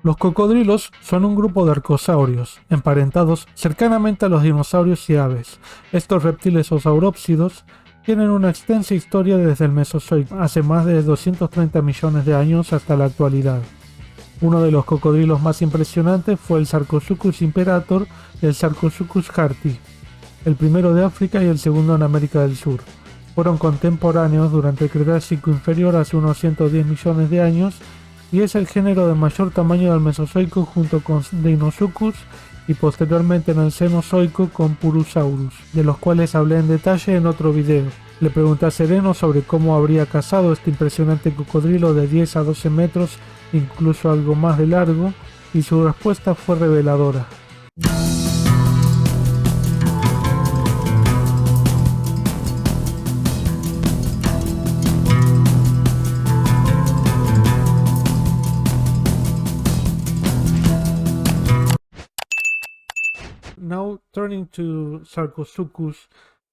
Los cocodrilos son un grupo de arcosaurios, emparentados cercanamente a los dinosaurios y aves. Estos reptiles o saurópsidos tienen una extensa historia desde el Mesozoico, hace más de 230 millones de años hasta la actualidad. Uno de los cocodrilos más impresionantes fue el Sarcosuchus imperator y el Sarcosuchus harti, el primero de África y el segundo en América del Sur. Fueron contemporáneos durante el Cretácico inferior hace unos 110 millones de años y es el género de mayor tamaño del Mesozoico junto con Deinosuchus y posteriormente en el Cenozoico con Purusaurus, de los cuales hablé en detalle en otro video. Le pregunté a Sereno sobre cómo habría cazado este impresionante cocodrilo de 10 a 12 metros, incluso algo más de largo, y su respuesta fue reveladora. Now turning to Sarcosuchus,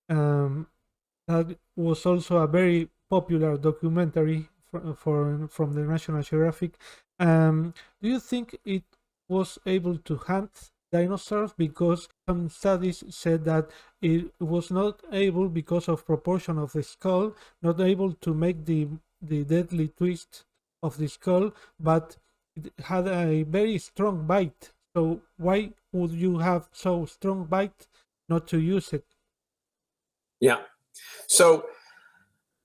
that was also a very popular documentary from the National Geographic. Do you think it was able to hunt dinosaurs? Because some studies said that it was not able, because of proportion of the skull, not able to make the deadly twist of the skull, but it had a very strong bite. So why would you have so strong bite not to use it? Yeah. So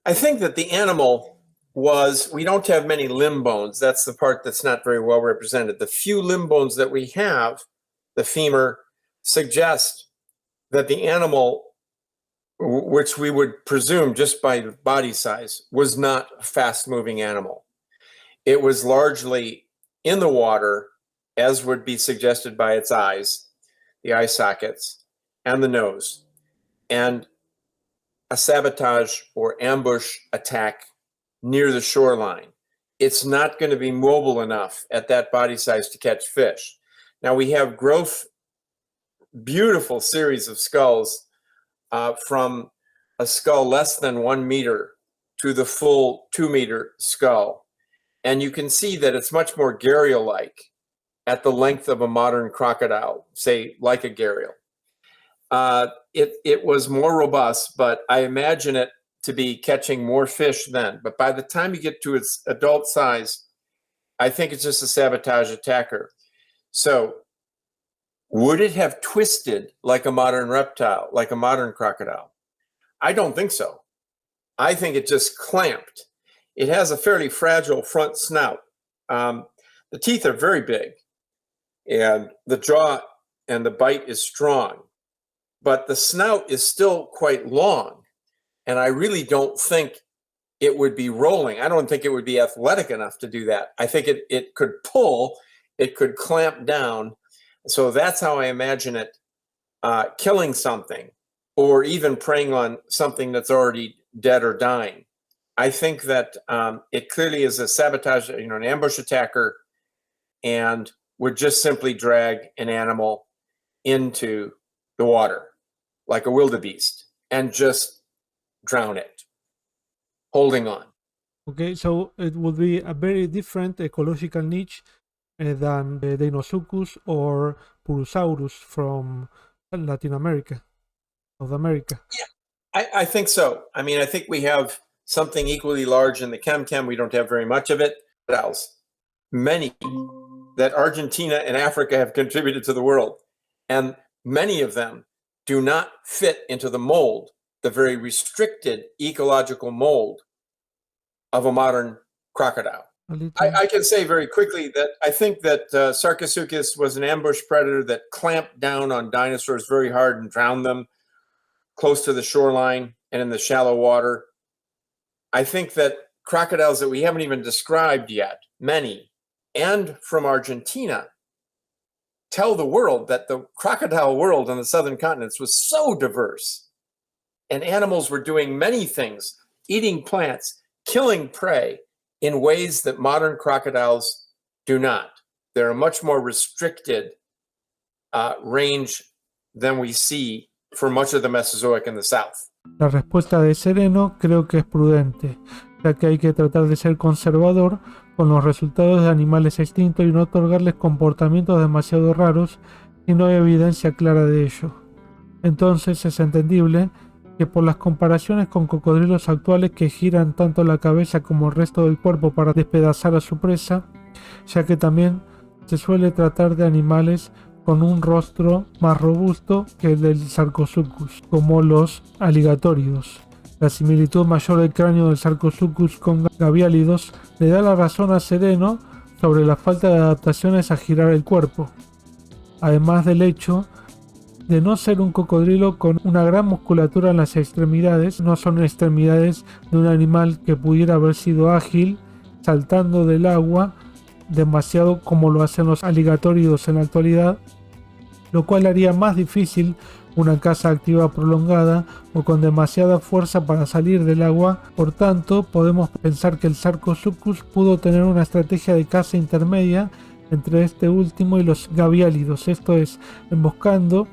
I think that the animal we don't have many limb bones. That's the part that's not very well represented. The few limb bones that we have, the femur, suggest that the animal, which we would presume just by body size, was not a fast-moving animal. It was largely in the water, as would be suggested by its eyes, the eye sockets, and the nose. And a sabotage or ambush attack near the shoreline. It's not going to be mobile enough at that body size to catch fish. Now we have beautiful series of skulls from a skull less than 1 meter to the full 2-meter skull. And you can see that it's much more gharial-like at the length of a modern crocodile, say like a gharial. It was more robust, but I imagine it to be catching more fish then. But by the time you get to its adult size, I think it's just a sabotage attacker. So would it have twisted like a modern reptile, like a modern crocodile? I don't think so. I think it just clamped. It has a fairly fragile front snout. The teeth are very big, and the jaw and the bite is strong, but the snout is still quite long, and I really don't think it would be rolling. I don't think it would be athletic enough to do that. I think it could pull, it could clamp down. So that's how I imagine it killing something, or even preying on something that's already dead or dying. I think that it clearly is a sabotage, an ambush attacker, and would just simply drag an animal into the water like a wildebeest and just drown it, holding on. Okay, so it would be a very different ecological niche than the Deinosuchus or Purusaurus from Latin America, South America. Yeah, I think so. I mean, I think we have something equally large in the Chem. We don't have very much of it. What else? Many that Argentina and Africa have contributed to the world. And many of them do not fit into the mold, the very restricted ecological mold of a modern crocodile. I can say very quickly that I think that Sarcosuchus was an ambush predator that clamped down on dinosaurs very hard and drowned them close to the shoreline and in the shallow water. I think that crocodiles that we haven't even described yet, many, and from Argentina, tell the world that the crocodile world on the southern continents was so diverse, and animals were doing many things, eating plants, killing prey in ways that modern crocodiles do not. They're a much more restricted range than we see for much of the Mesozoic in the south. La respuesta de Sereno creo que es prudente, ya que hay que tratar de ser conservador con los resultados de animales extintos y no otorgarles comportamientos demasiado raros si no hay evidencia clara de ello. Entonces es entendible que por las comparaciones con cocodrilos actuales que giran tanto la cabeza como el resto del cuerpo para despedazar a su presa, ya que también se suele tratar de animales con un rostro más robusto que el del Sarcosuchus, como los aligatóridos. La similitud mayor del cráneo del Sarcosuchus con gaviálidos le da la razón a Sereno sobre la falta de adaptaciones a girar el cuerpo, además del hecho de no ser un cocodrilo con una gran musculatura en las extremidades. No son extremidades de un animal que pudiera haber sido ágil saltando del agua demasiado como lo hacen los aligatóridos en la actualidad, lo cual haría más difícil una caza activa prolongada o con demasiada fuerza para salir del agua. Por tanto, podemos pensar que el Sarcosuchus pudo tener una estrategia de caza intermedia entre este último y los gaviálidos, esto es, emboscando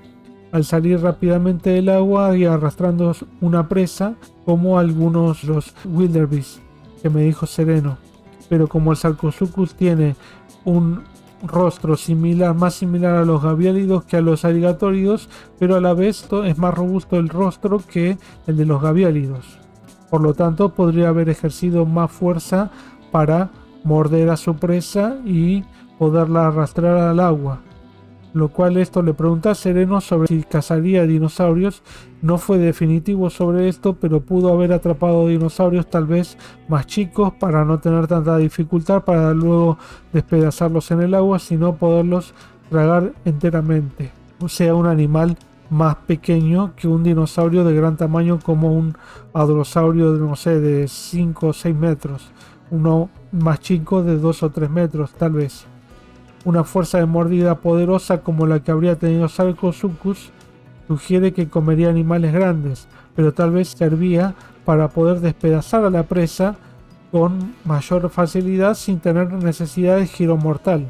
al salir rápidamente del agua y arrastrando una presa, como algunos los wildebeest que me dijo Sereno. Pero como el Sarcosuchus tiene un rostro similar, más similar a los gaviálidos que a los aligatóridos, pero a la vez es más robusto el rostro que el de los gaviálidos. Por lo tanto, podría haber ejercido más fuerza para morder a su presa y poderla arrastrar al agua. Lo cual esto le pregunta a Sereno sobre si cazaría dinosaurios. No fue definitivo sobre esto, pero pudo haber atrapado dinosaurios tal vez más chicos para no tener tanta dificultad para luego despedazarlos en el agua, sino poderlos tragar enteramente. O sea, un animal más pequeño que un dinosaurio de gran tamaño como un hadrosaurio de, no sé, de 5 o 6 metros. Uno más chico de 2 o 3 metros tal vez. Una fuerza de mordida poderosa como la que habría tenido Sarcosuchus sugiere que comería animales grandes, pero tal vez servía para poder despedazar a la presa con mayor facilidad sin tener necesidad de giro mortal.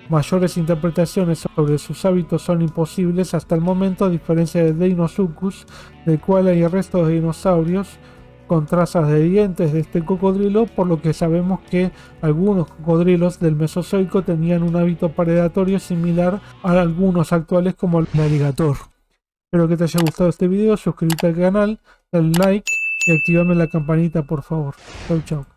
Mayores interpretaciones sobre sus hábitos son imposibles hasta el momento, a diferencia de Deinosuchus, del cual hay restos de dinosaurios con trazas de dientes de este cocodrilo, por lo que sabemos que algunos cocodrilos del Mesozoico tenían un hábito predatorio similar a algunos actuales como el alligator. Espero que te haya gustado este video, suscríbete al canal, dale like y activame la campanita por favor. Chau chau.